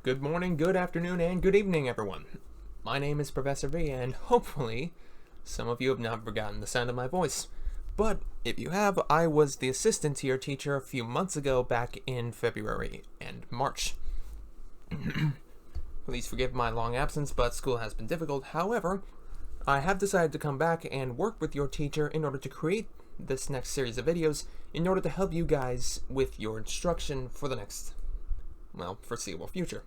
Good morning, good afternoon, and good evening, everyone. My name is Professor V, and hopefully some of you have not forgotten the sound of my voice. But if you have, I was the assistant to your teacher a few months ago back in February and March. Please forgive my long absence, but school has been difficult. However, I have decided to come back and work with your teacher in order to create this next series of videos in order to help you guys with your instruction for the next, foreseeable future.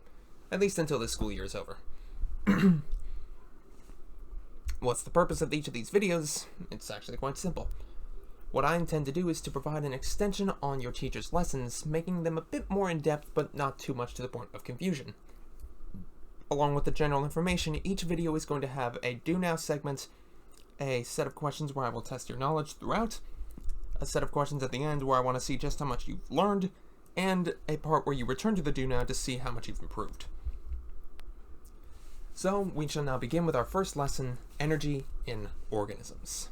At least until this school year is over. What's the purpose of each of these videos? It's actually quite simple. What I intend to do is to provide an extension on your teacher's lessons, making them a bit more in-depth but not too much to the point of confusion. Along with the general information, each video is going to have a Do Now segment, a set of questions where I will test your knowledge throughout, a set of questions at the end where I want to see just how much you've learned, and a part where you return to the Do Now to see how much you've improved. So, we shall now begin with our first lesson, Energy in Organisms.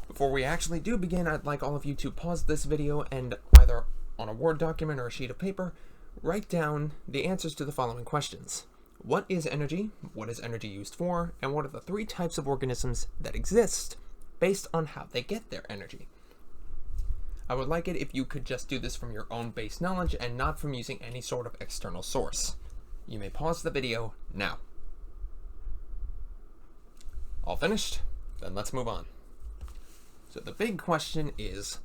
Before we actually do begin, I'd like all of you to pause this video and either on a Word document or a sheet of paper, write down the answers to the following questions. What is energy? What is energy used for? And what are the three types of organisms that exist based on how they get their energy? I would like it if you could just do this from your own base knowledge and not from using any sort of external source. You may pause the video now. All finished? Then let's move on. So the big question is,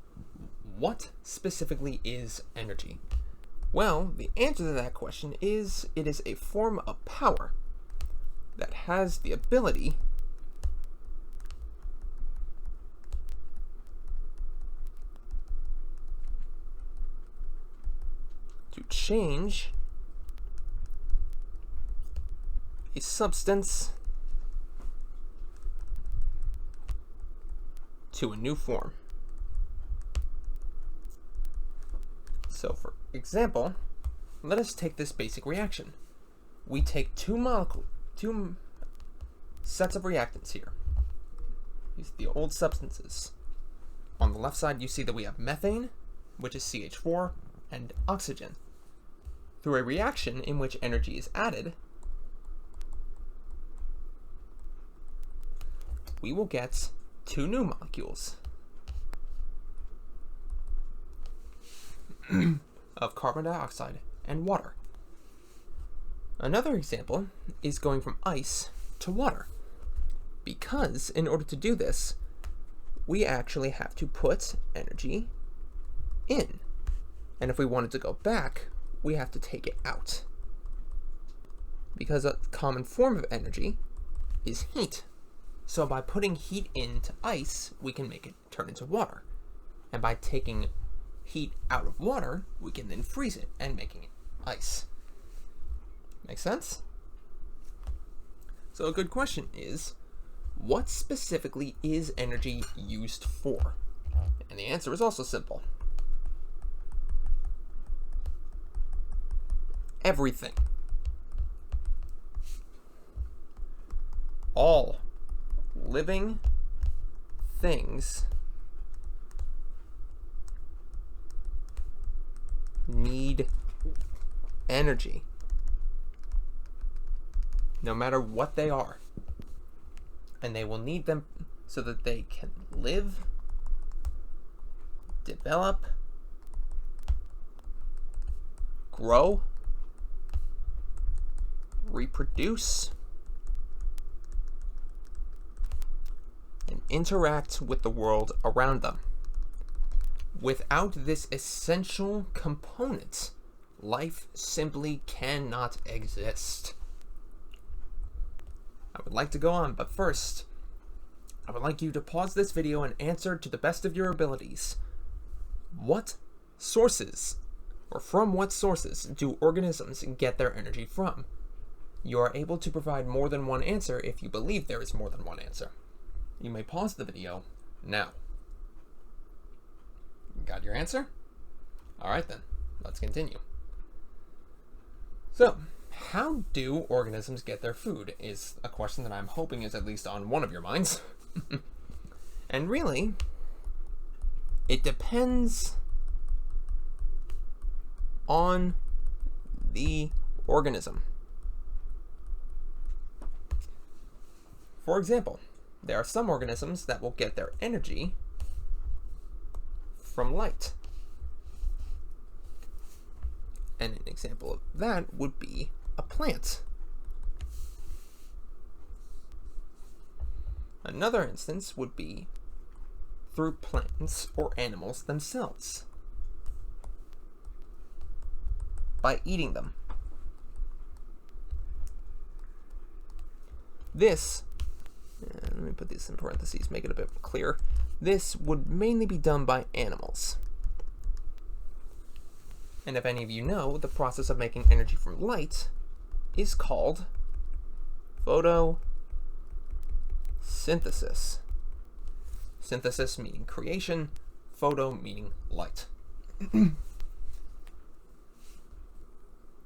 what specifically is energy? Well, the answer to that question is, it is a form of power that has the ability to change a substance to a new form. So for example, let us take this basic reaction. We take two sets of reactants here. These are the old substances. On the left side you see that we have methane, which is CH4, and oxygen. Through a reaction in which energy is added, we will get two new molecules of carbon dioxide and water. Another example is going from ice to water, because in order to do this, we actually have to put energy in. And if we wanted to go back, we have to take it out. Because a common form of energy is heat. So by putting heat into ice, we can make it turn into water. And by taking heat out of water, we can then freeze it and making it ice. Make sense? So a good question is, what specifically is energy used for? And the answer is also simple. Everything. All living things need energy, no matter what they are, and they will need them so that they can live, develop, grow, reproduce, and interact with the world around them. Without this essential component, life simply cannot exist. I would like to go on, but first, I would like you to pause this video and answer to the best of your abilities. What sources, or from what sources, do organisms get their energy from? You are able to provide more than one answer if you believe there is more than one answer. You may pause the video now. Got your answer? Alright then, let's continue. So, how do organisms get their food is a question that I'm hoping is at least on one of your minds. And really, it depends on the organism. For example, there are some organisms that will get their energy from light. And an example of that would be a plant. Another instance would be through plants or animals themselves, by eating them. This, let me put this in parentheses, make it a bit clearer. This would mainly be done by animals. And if any of you know, the process of making energy from light is called photosynthesis. Synthesis meaning creation, photo meaning light. In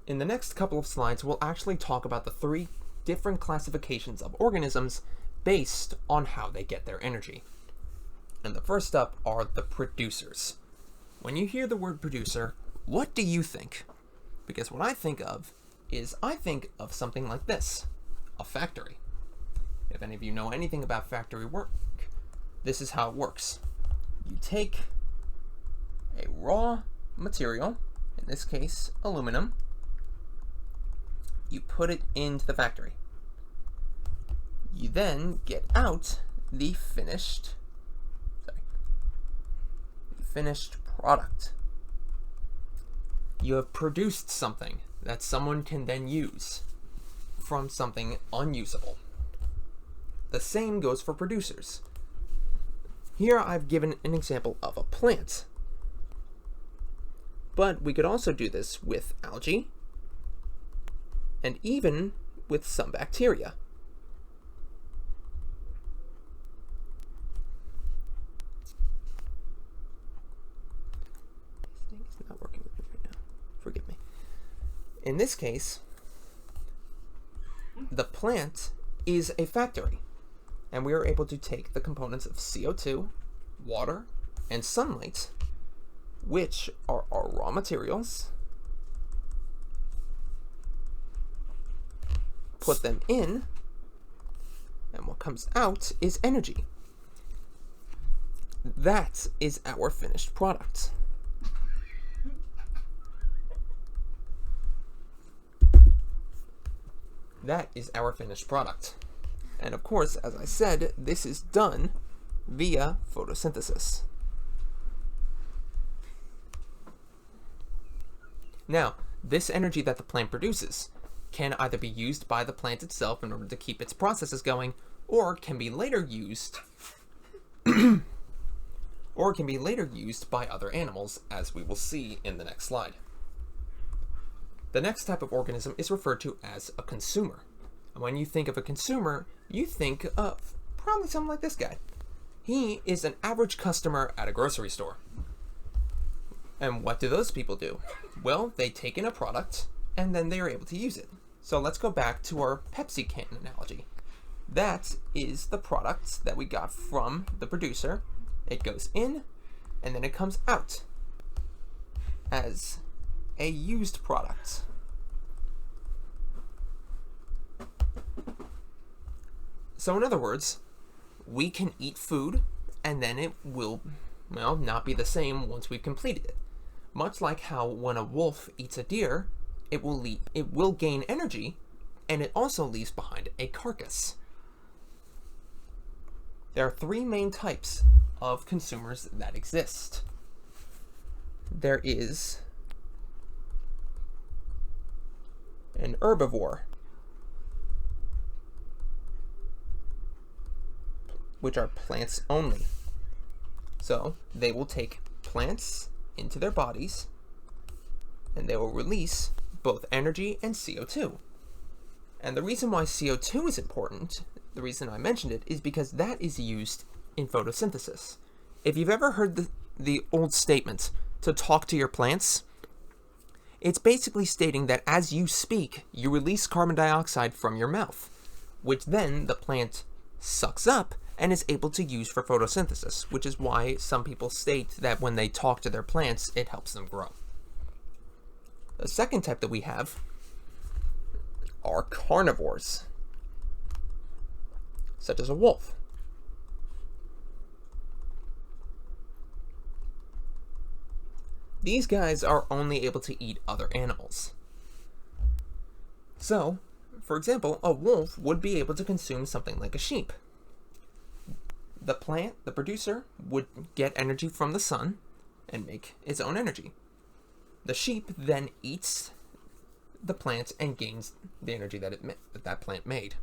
the next couple of slides, we'll actually talk about the 3 different classifications of organisms based on how they get their energy. And the first up are the producers. When you hear the word producer, what do you think? Because what I think of is something like this, a factory. If any of you know anything about factory work, this is how it works. You take a raw material, in this case aluminum, you put it into the factory. You then get out the finished product. You have produced something that someone can then use from something unusable. The same goes for producers. Here I've given an example of a plant. But we could also do this with algae and even with some bacteria. This thing is not working with me right now. Forgive me. In this case, the plant is a factory, and we are able to take the components of CO2, water, and sunlight, which are our raw materials, put them in, and what comes out is energy. That is our finished product. That is our finished product. And of course, as I said, this is done via photosynthesis. Now, this energy that the plant produces can either be used by the plant itself in order to keep its processes going, or can be later used by other animals, as we will see in the next slide. The next type of organism is referred to as a consumer. And when you think of a consumer, you think of probably something like this guy. He is an average customer at a grocery store. And what do those people do? Well, they take in a product and then they are able to use it. So let's go back to our Pepsi can analogy. That is the product that we got from the producer. It goes in and then it comes out as a used product. So in other words, we can eat food and then it will, well, not be the same once we've completed it. Much like how when a wolf eats a deer, it will gain energy, and it also leaves behind a carcass. There are 3 main types of consumers that exist. There is an herbivore, which are plants only. So they will take plants into their bodies and they will release both energy and CO2. And the reason why CO2 is important, the reason I mentioned it, is because that is used in photosynthesis. If you've ever heard the old statement to talk to your plants, it's basically stating that as you speak, you release carbon dioxide from your mouth, which then the plant sucks up and is able to use for photosynthesis, which is why some people state that when they talk to their plants, it helps them grow. The second type that we have are carnivores, such as a wolf. These guys are only able to eat other animals. So, for example, a wolf would be able to consume something like a sheep. The plant, the producer, would get energy from the sun and make its own energy. The sheep then eats the plant and gains the energy that that plant made.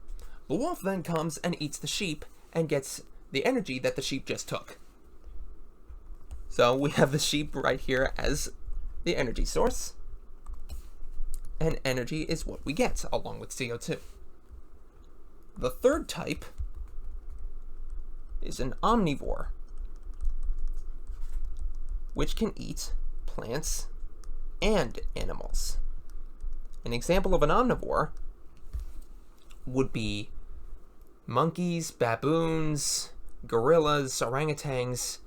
The wolf then comes and eats the sheep and gets the energy that the sheep just took. So we have the sheep right here as the energy source, and energy is what we get along with CO2. The third type is an omnivore, which can eat plants and animals. An example of an omnivore would be monkeys, baboons, gorillas, orangutans,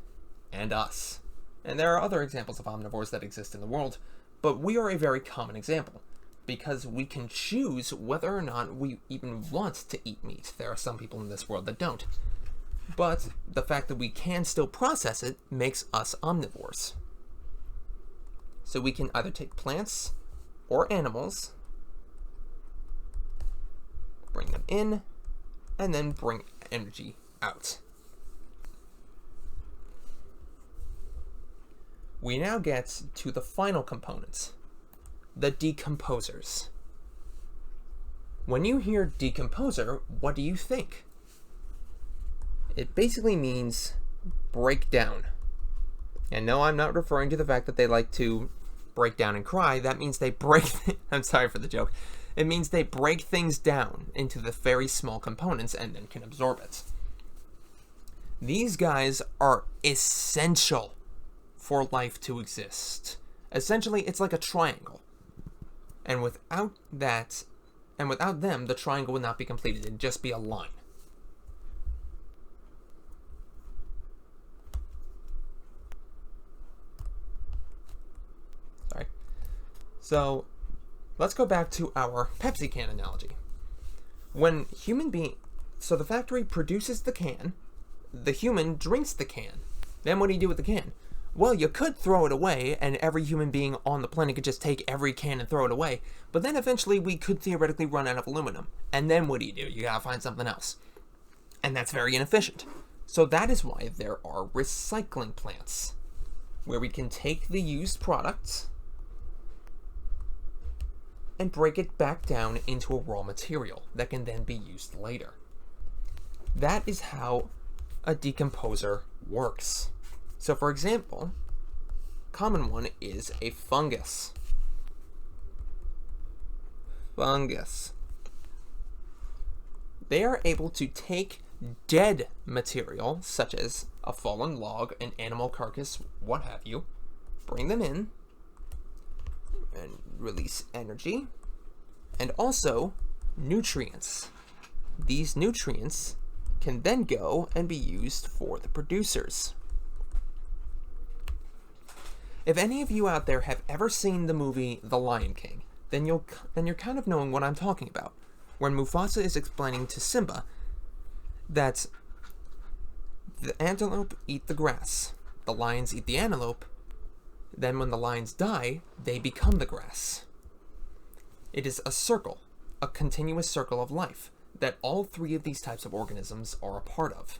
and us. And there are other examples of omnivores that exist in the world, but we are a very common example because we can choose whether or not we even want to eat meat. There are some people in this world that don't. But the fact that we can still process it makes us omnivores. So we can either take plants or animals, bring them in, and then bring energy out. We now get to the final component, the decomposers. When you hear decomposer, what do you think? It basically means break down. And no, I'm not referring to the fact that they like to break down and cry. That means they break, I'm sorry for the joke. It means they break things down into the very small components and then can absorb it. These guys are essential for life to exist. Essentially, it's like a triangle. And without that, and without them, the triangle would not be completed. It'd just be a line. Sorry. So, let's go back to our Pepsi can analogy. So the factory produces the can, the human drinks the can. Then what do you do with the can? Well, you could throw it away, and every human being on the planet could just take every can and throw it away. But then eventually we could theoretically run out of aluminum. And then what do? You gotta find something else. And that's very inefficient. So that is why there are recycling plants, where we can take the used products and break it back down into a raw material that can then be used later. That is how a decomposer works. So for example, common one is a fungus. They are able to take dead material, such as a fallen log, an animal carcass, what have you, bring them in, and release energy, and also nutrients. These nutrients can then go and be used for the producers. If any of you out there have ever seen the movie The Lion King, then you're kind of knowing what I'm talking about. When Mufasa is explaining to Simba that the antelope eat the grass, the lions eat the antelope, then when the lions die, they become the grass. It is a circle, a continuous circle of life, that all three of these types of organisms are a part of.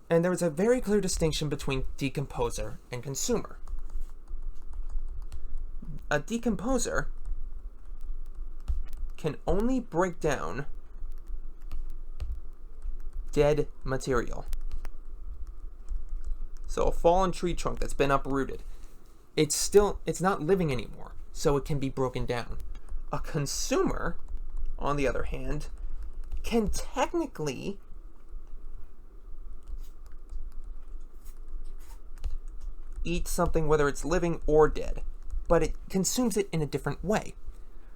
And there is a very clear distinction between decomposer and consumer. A decomposer can only break down dead material. So a fallen tree trunk that's been uprooted, it's not living anymore, so it can be broken down. A consumer, on the other hand, can technically eat something, whether it's living or dead, but it consumes it in a different way.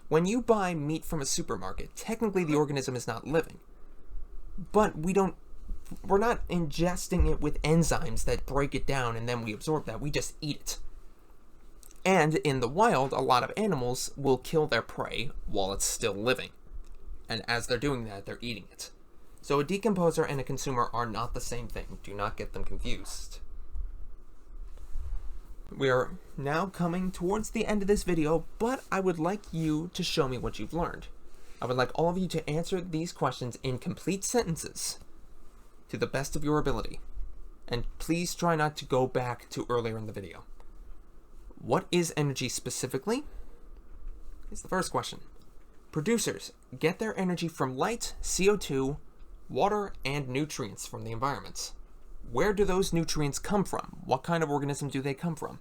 When you buy meat from a supermarket, technically the organism is not living, but we're not ingesting it with enzymes that break it down and then we absorb that. We just eat it. And in the wild, a lot of animals will kill their prey while it's still living. And as they're doing that, they're eating it. So a decomposer and a consumer are not the same thing. Do not get them confused. We are now coming towards the end of this video, but I would like you to show me what you've learned. I would like all of you to answer these questions in complete sentences to the best of your ability. And please try not to go back to earlier in the video. What is energy specifically? Is the first question. Producers get their energy from light, CO2, water, and nutrients from the environment. Where do those nutrients come from? What kind of organism do they come from?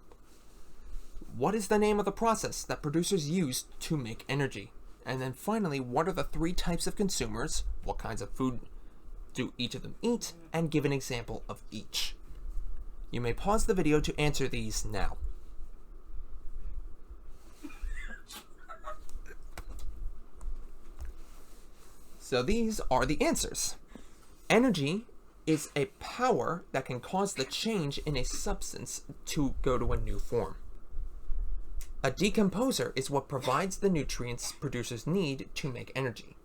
What is the name of the process that producers use to make energy? And then finally, what are the 3 types of consumers? What kinds of food do each of them eat? And give an example of each. You may pause the video to answer these now. So these are the answers. Energy is a power that can cause the change in a substance to go to a new form. A decomposer is what provides the nutrients producers need to make energy.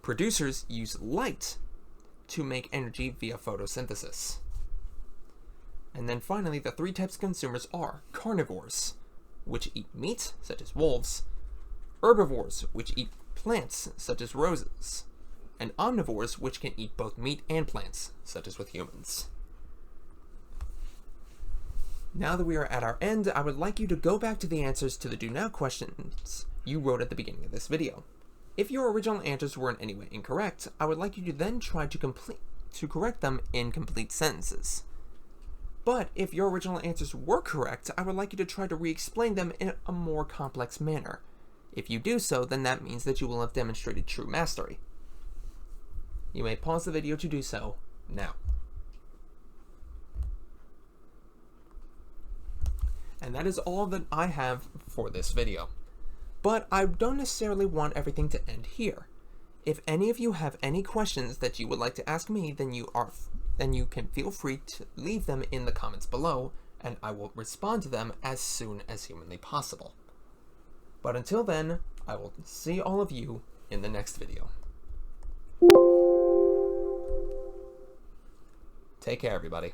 Producers use light to make energy via photosynthesis. And then finally, the 3 types of consumers are carnivores, which eat meat, such as wolves, herbivores, which eat plants, such as roses, and omnivores, which can eat both meat and plants, such as with humans. Now that we are at our end, I would like you to go back to the answers to the Do Now questions you wrote at the beginning of this video. If your original answers were in any way incorrect, I would like you to then try to correct them in complete sentences. But if your original answers were correct, I would like you to try to re-explain them in a more complex manner. If you do so, then that means that you will have demonstrated true mastery. You may pause the video to do so now. And that is all that I have for this video. But I don't necessarily want everything to end here. If any of you have any questions that you would like to ask me, then you can feel free to leave them in the comments below, and I will respond to them as soon as humanly possible. But until then, I will see all of you in the next video. Take care, everybody.